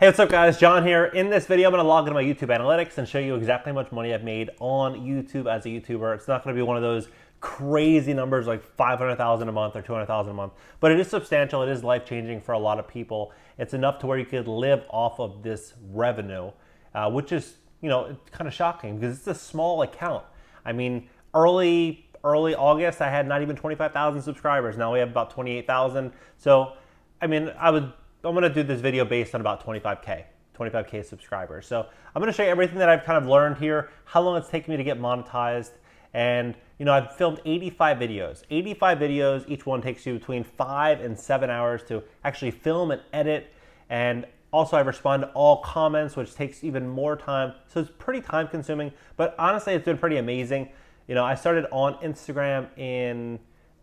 Hey, what's up guys? John here. In this video, I'm going to log into my YouTube analytics and show you exactly how much money I've made on YouTube as a YouTuber. It's not going to be one of those crazy numbers like 500,000 a month or 200,000 a month, but it is substantial. It is life-changing for a lot of people. It's enough to where you could live off of this revenue, which is, kind of shocking because it's a small account. I mean, early August, I had not even 25,000 subscribers. Now we have about 28,000. So, I mean, I'm going to do this video based on about 25K subscribers. So I'm going to show you everything that I've kind of learned here, how long it's taken me to get monetized. And, I've filmed 85 videos. 85 videos, each one takes you between 5 and 7 hours to actually film and edit. And also I respond to all comments, which takes even more time. So it's pretty time consuming, but honestly, it's been pretty amazing. I started on Instagram in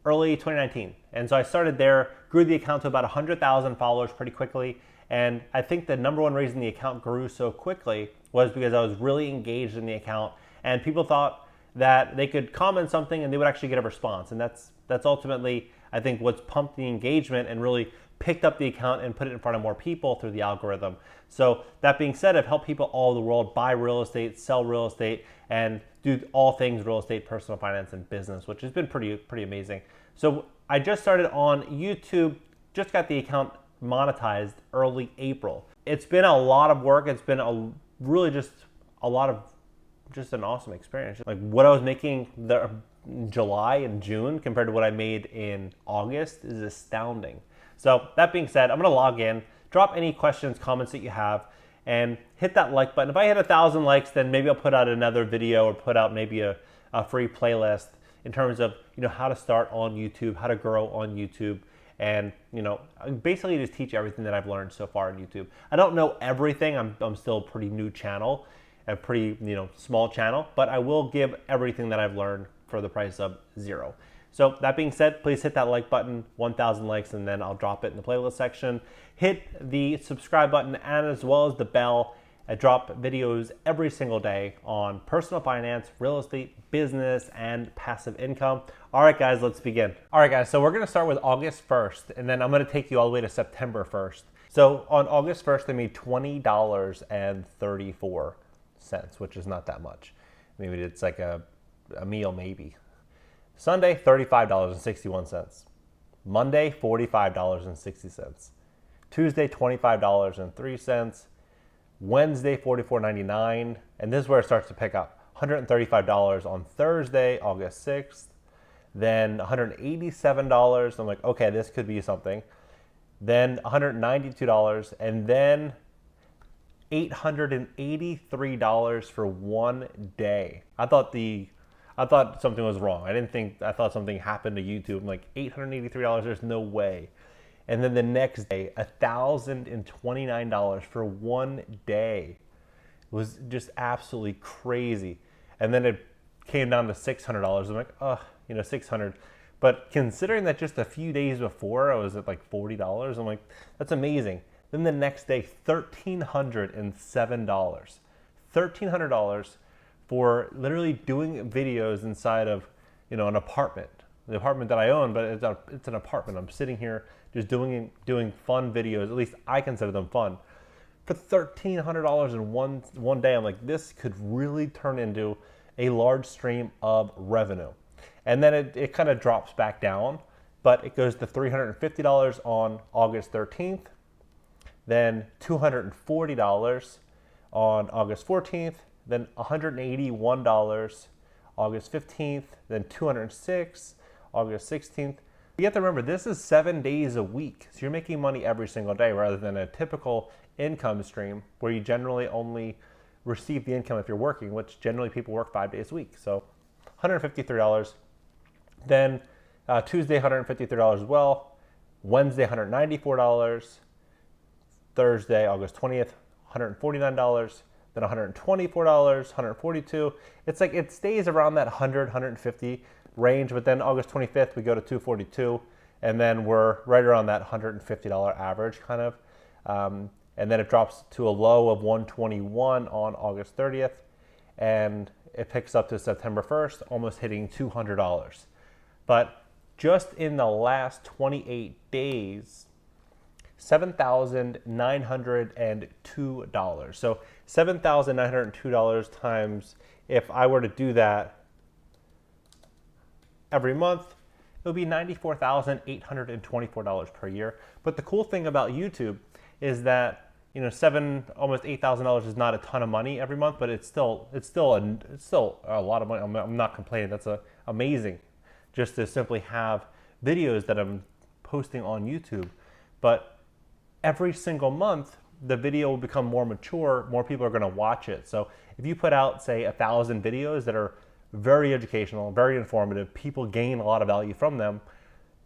early 2019. And so I started there, grew the account to about 100,000 followers pretty quickly. And I think the number one reason the account grew so quickly was because I was really engaged in the account and people thought that they could comment something and they would actually get a response. And that's ultimately, I think, what's pumped the engagement and really picked up the account and put it in front of more people through the algorithm. So that being said, I've helped people all over the world buy real estate, sell real estate, and do all things real estate, personal finance, and business, which has been pretty amazing. So I just started on YouTube, just got the account monetized early April. It's been a lot of work. It's been an awesome experience. Like what I was making in July and June compared to what I made in August is astounding. So that being said, I'm going to log in, drop any questions, comments that you have, and hit that like button. If I hit 1,000 likes, then maybe I'll put out another video or put out maybe a free playlist in terms of how to start on YouTube, how to grow on YouTube, and basically just teach everything that I've learned so far on YouTube. I don't know everything. I'm still a pretty new channel, a pretty small channel, but I will give everything that I've learned for the price of zero. So that being said, please hit that like button, 1,000 likes, and then I'll drop it in the playlist section. Hit the subscribe button and as well as the bell. I drop videos every single day on personal finance, real estate, business, and passive income. All right, guys, let's begin. All right, guys, so we're going to start with August 1st, and then I'm going to take you all the way to September 1st. So on August 1st, I made $20.34, which is not that much. Maybe it's like a meal, maybe. Sunday, $35.61. Monday, $45.60. Tuesday, $25.03. Wednesday, $44.99. And this is where it starts to pick up. $135 on Thursday, August 6th. Then $187. I'm like, okay, this could be something. Then $192. And then $883 for one day. I thought something was wrong. I thought something happened to YouTube. I'm like, $883, there's no way. And then the next day, $1,029 for one day. It was just absolutely crazy. And then it came down to $600. I'm like, $600. But considering that just a few days before I was at like $40, I'm like, that's amazing. Then the next day, $1,307. $1,300 for literally doing videos inside of, an apartment. The apartment that I own, but it's an apartment. I'm sitting here just doing fun videos. At least I consider them fun. For $1,300 in one day, I'm like, this could really turn into a large stream of revenue. And then it kind of drops back down, but it goes to $350 on August 13th, then $240 on August 14th, then $181 August 15th, then $206 August 16th. You have to remember, this is 7 days a week. So you're making money every single day rather than a typical income stream where you generally only receive the income if you're working, which generally people work 5 days a week. So $153. Then Tuesday, $153 as well. Wednesday, $194. Thursday, August 20th, $149. Then $124, $142. It's like it stays around that $100, $150 range, but then August 25th, we go to $242, and then we're right around that $150 average kind of. And then it drops to a low of $121 on August 30th, and it picks up to September 1st, almost hitting $200. But just in the last 28 days, $7,902. So $7,902 times, if I were to do that every month, it would be $94,824 per year. But the cool thing about YouTube is that, almost $8,000 is not a ton of money every month, but it's still a lot of money. I'm not complaining. That's amazing, just to simply have videos that I'm posting on YouTube. But every single month, the video will become more mature. More people are going to watch it. So if you put out, say, 1,000 videos that are very educational, very informative, people gain a lot of value from them,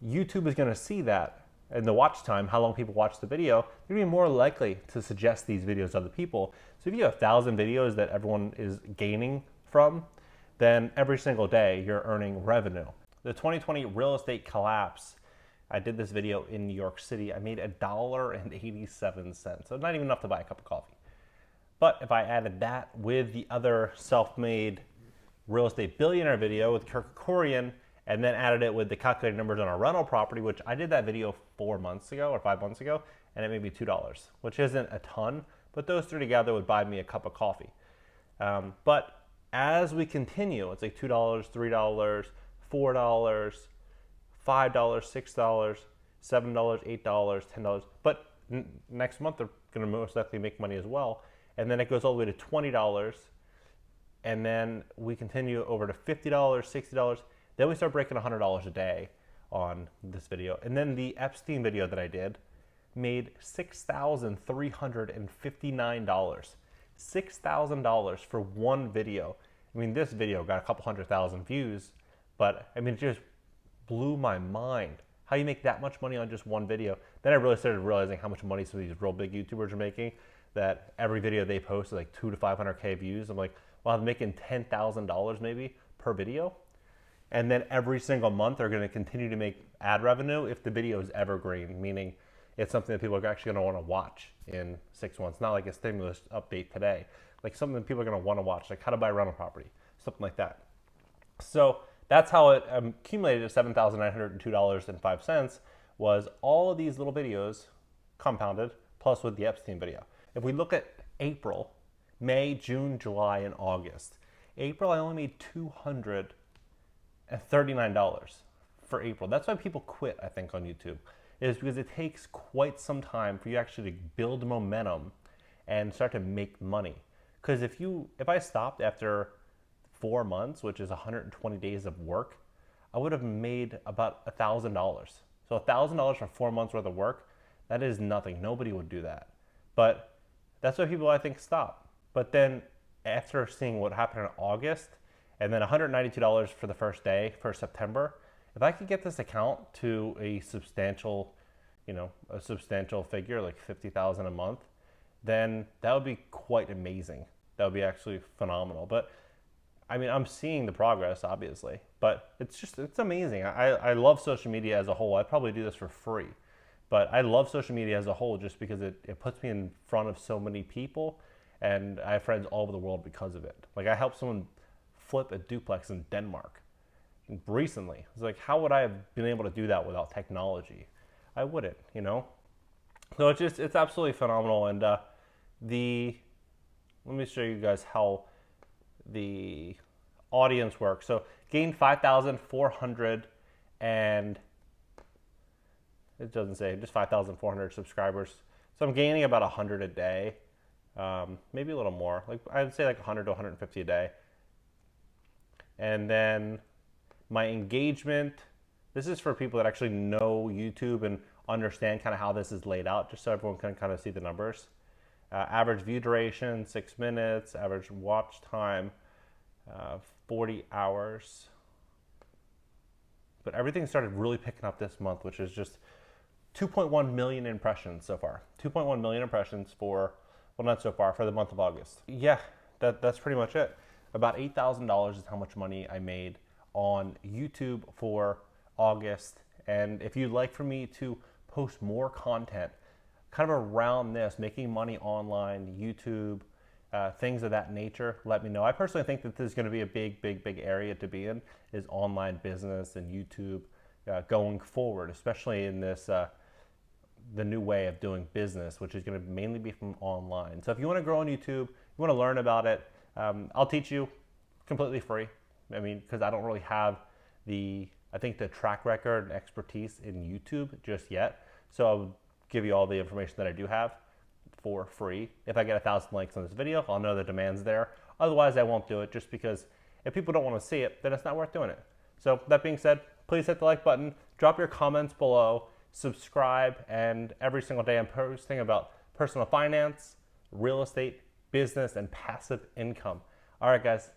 YouTube is going to see that. And the watch time, how long people watch the video, they're going to be more likely to suggest these videos to other people. So if you have 1,000 videos that everyone is gaining from, then every single day you're earning revenue. The 2020 real estate collapse, I did this video in New York City. I made $1.87, so not even enough to buy a cup of coffee. But if I added that with the other self-made real estate billionaire video with Kirk Kerkorian, and then added it with the calculated numbers on a rental property, which I did that video 4 months ago or 5 months ago, and it made me $2, which isn't a ton, but those three together would buy me a cup of coffee. But as we continue, it's like $2, $3, $4, $5, $6, $7, $8, $10. But next month they're going to most likely make money as well, and then it goes all the way to $20, and then we continue over to $50, $60. Then we start breaking $100 a day on this video. And then the Epstein video that I did made $6,359. $6,000 for one video. I mean, this video got a couple 100,000 views, but I mean, it just blew my mind how you make that much money on just one video. Then I really started realizing how much money some of these real big YouTubers are making, that every video they post is like 200 to 500K views. I'm like, well, I'm making $10,000 maybe per video. And then every single month they're going to continue to make ad revenue if the video is evergreen, meaning it's something that people are actually going to want to watch in 6 months. Not like a stimulus update today, like something that people are going to want to watch, like how to buy a rental property, something like that. So that's how it accumulated to $7,902.05, was all of these little videos compounded plus with the Epstein video. If we look at April, May, June, July, and August, April I only made $239 for April. That's why people quit, I think, on YouTube, is because it takes quite some time for you actually to build momentum and start to make money. Because if I stopped after 4 months, which is 120 days of work, I would have made about $1,000. So $1,000 for 4 months worth of work, that is nothing. Nobody would do that. But that's why people, I think, stop. But then after seeing what happened in August, and then $192 for the first day for September, if I could get this account to a substantial figure, like $50,000 a month, then that would be quite amazing. That would be actually phenomenal. But I mean, I'm seeing the progress, obviously, but it's amazing. I love social media as a whole. I'd probably do this for free, but I love social media as a whole just because it puts me in front of so many people, and I have friends all over the world because of it. Like, I helped someone flip a duplex in Denmark recently. It's like, how would I have been able to do that without technology? I wouldn't, So it's absolutely phenomenal. And let me show you guys how the audience works. So gained 5,400, and it doesn't say, just 5,400 subscribers. So I'm gaining about 100 a day, maybe a little more. Like, I'd say like 100 to 150 a day. And then my engagement, this is for people that actually know YouTube and understand kind of how this is laid out, just so everyone can kind of see the numbers. Average view duration, 6 minutes. Average watch time, 40 hours. But everything started really picking up this month, which is just 2.1 million impressions so far. 2.1 million impressions for the month of August. Yeah, that's pretty much it. About $8,000 is how much money I made on YouTube for August. And if you'd like for me to post more content kind of around this, making money online, YouTube, things of that nature, let me know. I personally think that this is going to be a big area to be in, is online business and YouTube going forward, especially in this the new way of doing business, which is going to mainly be from online. So if you want to grow on YouTube, you want to learn about it, I'll teach you completely free. I mean, because I don't really have the track record and expertise in YouTube just yet. So I'll give you all the information that I do have for free. If I get 1,000 likes on this video, I'll know the demand's there. Otherwise, I won't do it, just because if people don't want to see it, then it's not worth doing it. So that being said, please hit the like button, drop your comments below, subscribe, and every single day I'm posting about personal finance, real estate, business, and passive income. All right, guys,